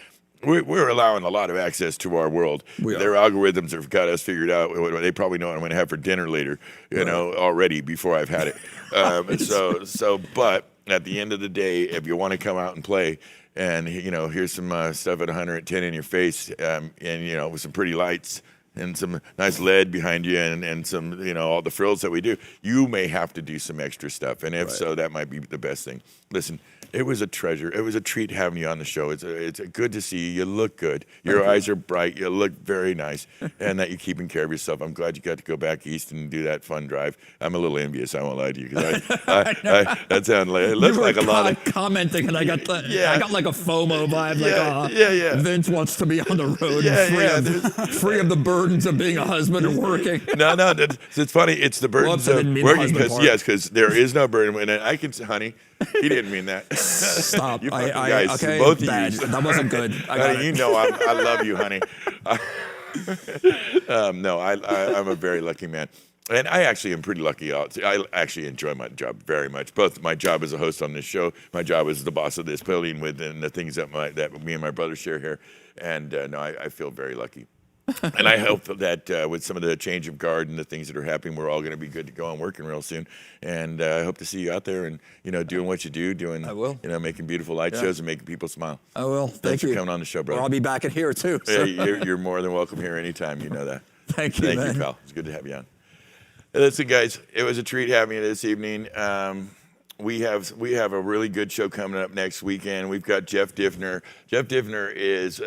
We're allowing a lot of access to our world. Their algorithms have got us figured out. They probably know what I'm going to have for dinner later, you know, already before I've had it. But at the end of the day, if you want to come out and play, and you know, here's some stuff at 110 in your face, and you know, with some pretty lights and some nice LED behind you, and some, you know, all the frills that we do, you may have to do some extra stuff. And if so, that might be the best thing. Listen, it was a treasure. It was a treat having you on the show. It's good to see you. You look good. Your eyes are bright. You look very nice, and that you're keeping care of yourself. I'm glad you got to go back east and do that fun drive. I'm a little envious. I won't lie to you, because that sounded like, it looked like a lot of commenting, and I got like a FOMO vibe. Vince wants to be on the road, free of the burdens of being a husband and working. No, it's funny. It's the burdens of working, because there is no burden. And I can say, honey, he didn't mean that. Stop. You guys, okay, both of bad. you. That wasn't good. Honey, you know I love you, honey. No, I'm a very lucky man. And I actually am pretty lucky. I actually enjoy my job very much. Both my job as a host on this show, my job as the boss of this building, and the things that me and my brother share here. And no, I feel very lucky. And I hope that with some of the change of guard and the things that are happening, we're all going to be good to go and working real soon. And I hope to see you out there and, you know, doing what you do, I will. You know, making beautiful light shows and making people smile. I will. Thanks for coming on the show, brother. Well, I'll be back in here too. So. Yeah, you're more than welcome here anytime. You know that. Thank you, man. Pal. It's good to have you on. Listen, guys, it was a treat having you this evening. We have a really good show coming up next weekend. We've got Jeff Diffner. Jeff Diffner is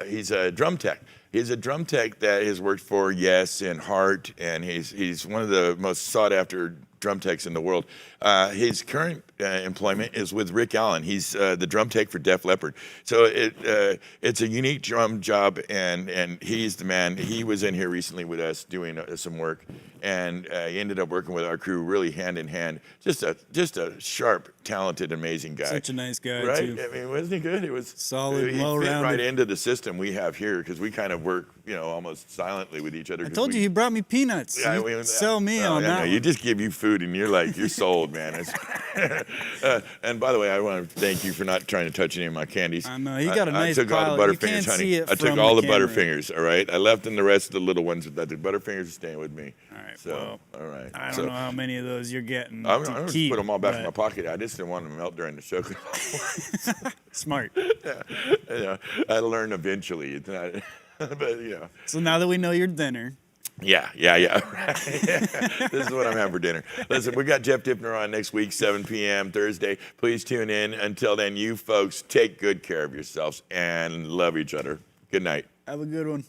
he's a drum tech. He's a drum tech that has worked for Yes and Heart, and he's one of the most sought after drum techs in the world. His current employment is with Rick Allen. He's the drum tech for Def Leppard. So it's a unique drum job, and he's the man. He was in here recently with us doing some work, and he ended up working with our crew really hand in hand. Just a sharp, talented, amazing guy. Such a nice guy, right? too. I mean, wasn't he good? It was solid, he well-rounded. fit right into the system we have here, because we kind of work, you know, almost silently with each other. I told you he brought me peanuts. Yeah, sell me on that. You just give you food and you're sold, man. And by the way, I want to thank you for not trying to touch any of my candies. I know, he got a nice I took all the Butterfingers, honey. I took all the Butterfingers, all right? I left them the rest of the little ones, but the Butterfingers are staying with me. All right, so, all right. I don't know how many of those you're getting. I'm going to put them all back in my pocket. I just didn't want them to melt during the show. Smart. Yeah, I learned eventually. But, you know. So now that we know your dinner. Yeah. This is what I'm having for dinner. Listen, we got Jeff Diffner on next week, 7 p.m. Thursday. Please tune in. Until then, you folks take good care of yourselves and love each other. Good night. Have a good one.